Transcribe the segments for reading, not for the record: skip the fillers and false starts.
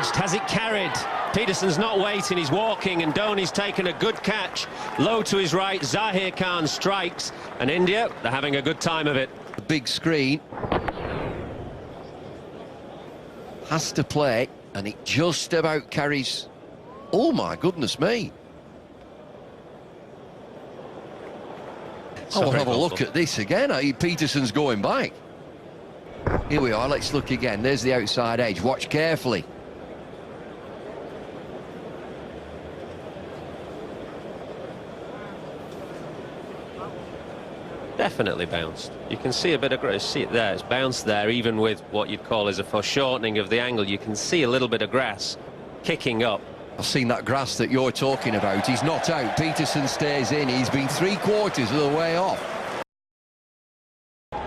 edged. Has it carried? Peterson's not waiting, he's walking, and Dhoni's taken a good catch. Low to his right, Zahir Khan strikes, and India, they're having a good time of it. Big screen. Has to play, and it just about carries. Oh my goodness me. I'll have a look at this again. Peterson's going back. Here we are, let's look again. There's the outside edge. Watch carefully. Definitely bounced. You can see a bit of, see it there, it's bounced there, even with what you'd call as a foreshortening of the angle. You can see a little bit of grass kicking up. I've seen that grass that you're talking about. He's not out. Peterson stays in. He's been 3/4 of the way off. And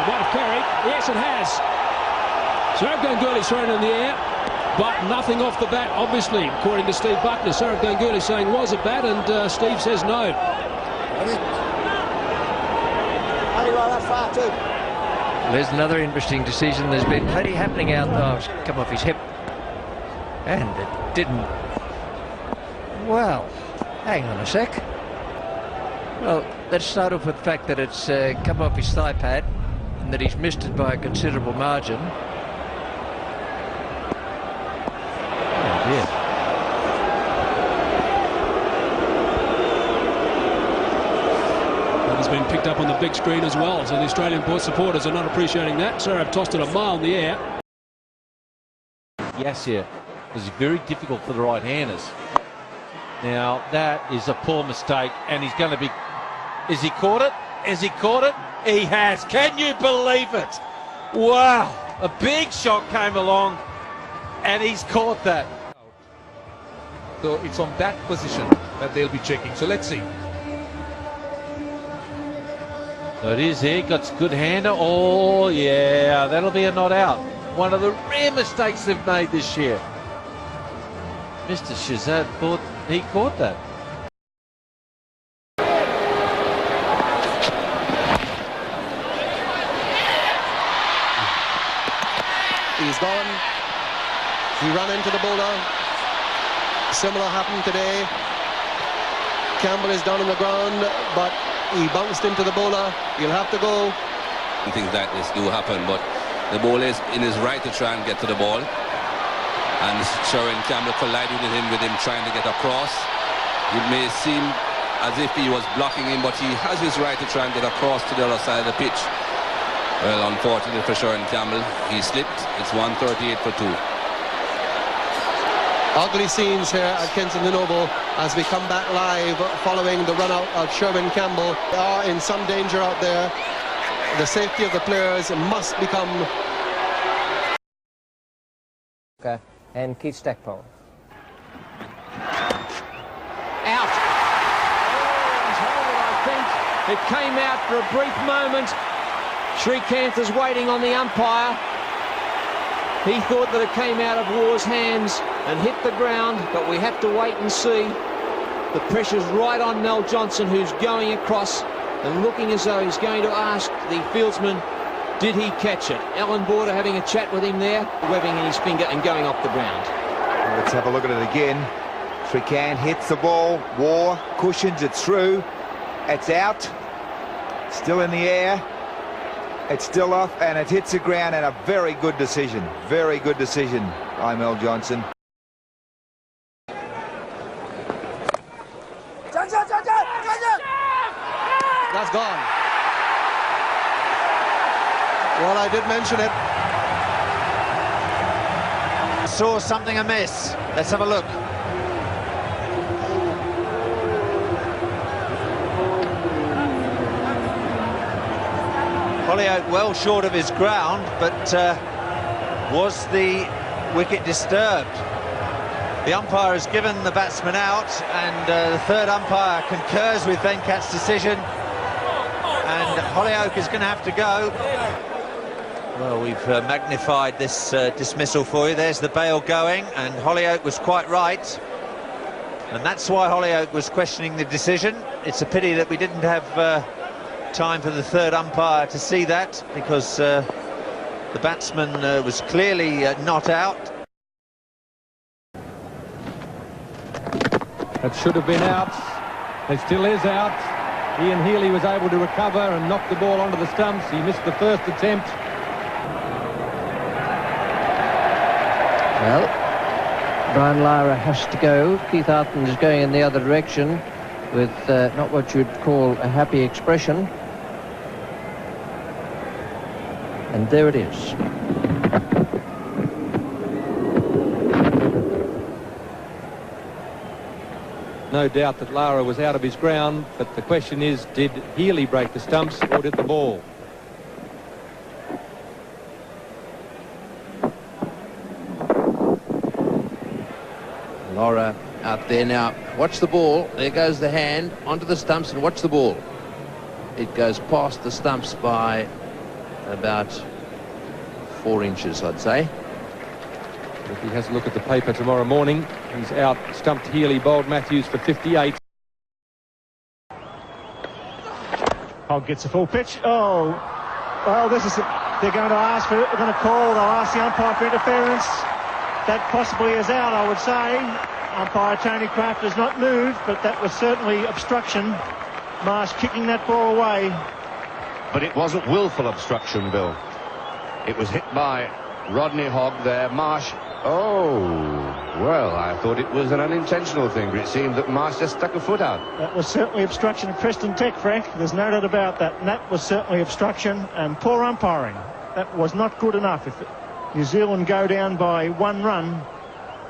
might have carried. Yes, it has. Sourav Ganguly's thrown in the air, but nothing off the bat, obviously, according to Steve Buckner. Sourav Ganguly saying was a bat, and Steve says no. There's another interesting decision. There's been plenty happening out there. It's come off his hip. And it didn't. Well, hang on a sec. Well, let's start off with the fact that it's come off his thigh pad and that he's missed it by a considerable margin. Oh dear. That has been picked up on the big screen as well, so the Australian supporters are not appreciating that. Sourav tossed it a mile in the air. Yasir was very difficult for the right-handers. Now, that is a poor mistake, and he's going to be... Has he caught it? Has he caught it? He has. Can you believe it? Wow. A big shot came along, and he's caught that. So it's on that position that they'll be checking. So let's see. So it is here. Got a good hander. Oh, yeah. That'll be a not out. One of the rare mistakes they've made this year. Mr. Shazad thought he caught that. He's gone. He ran into the bowler. Similar happened today. Campbell is down on the ground, but he bounced into the bowler. He'll have to go. Things like this do happen, but the bowler is in his right to try and get to the ball. And Sherwin Campbell collided with him trying to get across. It may seem as if he was blocking him, but he has his right to try and get across to the other side of the pitch. Well, unfortunately for Sherwin Campbell, he slipped. It's 138 for 2. Ugly scenes here at Kensington Oval as we come back live following the run-out of Sherwin Campbell. They are in some danger out there. The safety of the players must become... And Keith Stackpole. Out. I think it came out for a brief moment. Srikanth is waiting on the umpire. He thought that it came out of War's hands and hit the ground, but we have to wait and see. The pressure's right on Mel Johnson, who's going across and looking as though he's going to ask the fieldsman, did he catch it? Alan Border having a chat with him there, webbing in his finger and going off the ground. Let's have a look at it again. Srikanth hits the ball. War cushions it through. It's out. Still in the air. It's still off, and it hits the ground, and a very good decision. Very good decision by Mel Johnson. That's gone. Well, I did mention it. Saw something amiss. Let's have a look. Holyoake well short of his ground, but was the wicket disturbed? The umpire has given the batsman out, and the third umpire concurs with Venkat's decision, and Holyoake is going to have to go. Well, we've magnified this dismissal for you. There's the bail going, and Holyoake was quite right, and that's why Holyoake was questioning the decision. It's a pity that we didn't have time for the third umpire to see that, because The batsman was clearly not out. It should have been out. It still is out. Ian Healy was able to recover and knock the ball onto the stumps. He missed the first attempt. Well, Brian Lara has to go. Keith Arton is going in the other direction with not what you'd call a happy expression. And there it is. No doubt that Lara was out of his ground, but the question is, did Healy break the stumps or did the ball? Lara out there now. Watch the ball. There goes the hand onto the stumps, and watch the ball. It goes past the stumps by about 4 inches, I'd say. If he has a look at the paper tomorrow morning, he's out stumped Healy, bowled Matthews for 58. Hogg gets a full pitch. Oh, well, this is they're going to ask for it. They're going to call. They'll ask the umpire for interference. That possibly is out, I would say. Umpire Tony Kraft has not moved, but that was certainly obstruction. Marsh kicking that ball away. But it wasn't willful obstruction, Bill. It was hit by Rodney Hogg there. Marsh. Oh, well, I thought it was an unintentional thing, but it seemed that Marsh just stuck a foot out. That was certainly obstruction of Preston Tech, Frank. There's no doubt about that. And that was certainly obstruction and poor umpiring. That was not good enough. If New Zealand go down by 1 run,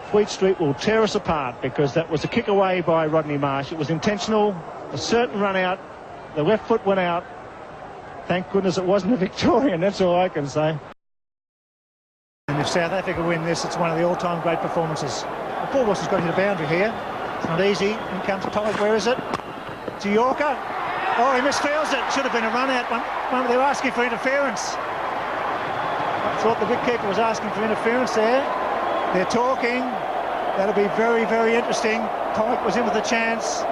Fleet Street will tear us apart, because that was a kick away by Rodney Marsh. It was intentional, a certain run out. The left foot went out. Thank goodness it wasn't a Victorian, that's all I can say. And if South Africa win this, it's one of the all-time great performances. Paul Wilson's got to hit a boundary here. It's not easy. In comes Pollock. Where is it? To Yorker. Oh, he misfields it. Should have been a run-out one. They were asking for interference. I thought the wicketkeeper was asking for interference there. They're talking. That'll be very, very interesting. Pollock was in with a chance.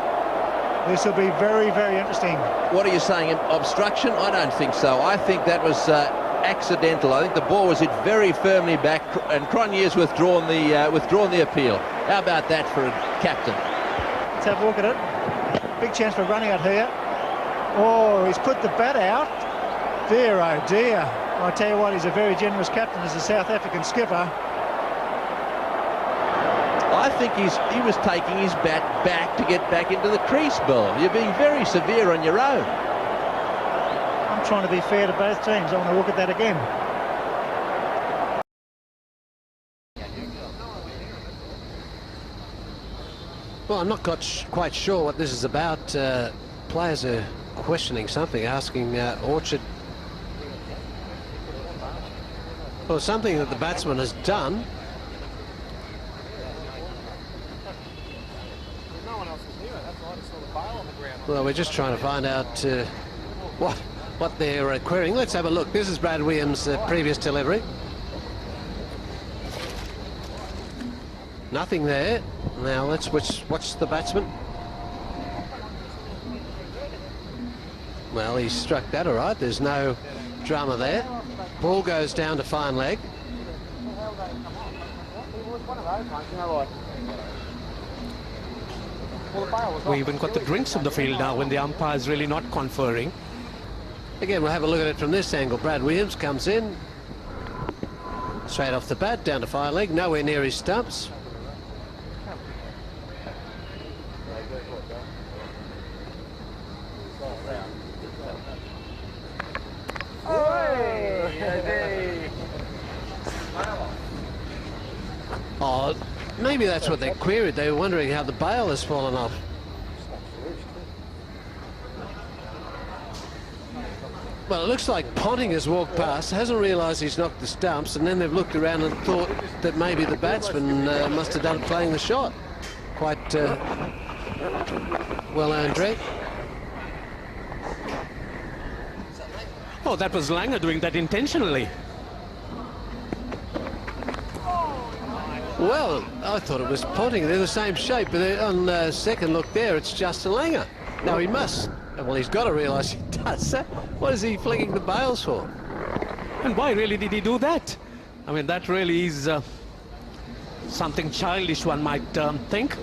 This will be very, very interesting. What are you saying? Obstruction? I don't think so. I think that was accidental. I think the ball was hit very firmly back, and Cronje's withdrawn the appeal. How about that for a captain? Let's have a look at it. Big chance for running out here. Oh, he's put the bat out. Dear, oh dear. I tell you what, he's a very generous captain as a South African skipper. I think he was taking his bat back to get back into the crease, Bill. You're being very severe on your own. I'm trying to be fair to both teams. I want to look at that again. Well, I'm not quite sure what this is about. Players are questioning something, asking Orchard. Well, something that the batsman has done. Well, we're just trying to find out what they're querying. Let's have a look. This is Brad Williams' previous delivery. Nothing there. Now let's watch the batsman. Well, he struck that all right. There's no drama there. Ball goes down to fine leg. We even got the drinks on the field now when the umpire is really not conferring. Again, we'll have a look at it from this angle. Brad Williams comes in. Straight off the bat, down to fine leg, nowhere near his stumps. Oh, maybe that's what they queried. They were wondering how the bail has fallen off. Well, it looks like Ponting has walked past, hasn't realised he's knocked the stumps, and then they've looked around and thought that maybe the batsman must have done playing the shot. Quite well earned drink. Oh, that was Langer doing that intentionally. Well, I thought it was Ponting. They're the same shape, but on second look there, it's Justin Langer. No, he must. Well, he's got to realise he does. What is he flinging the bails for? And why really did he do that? I mean, that really is something childish, one might think.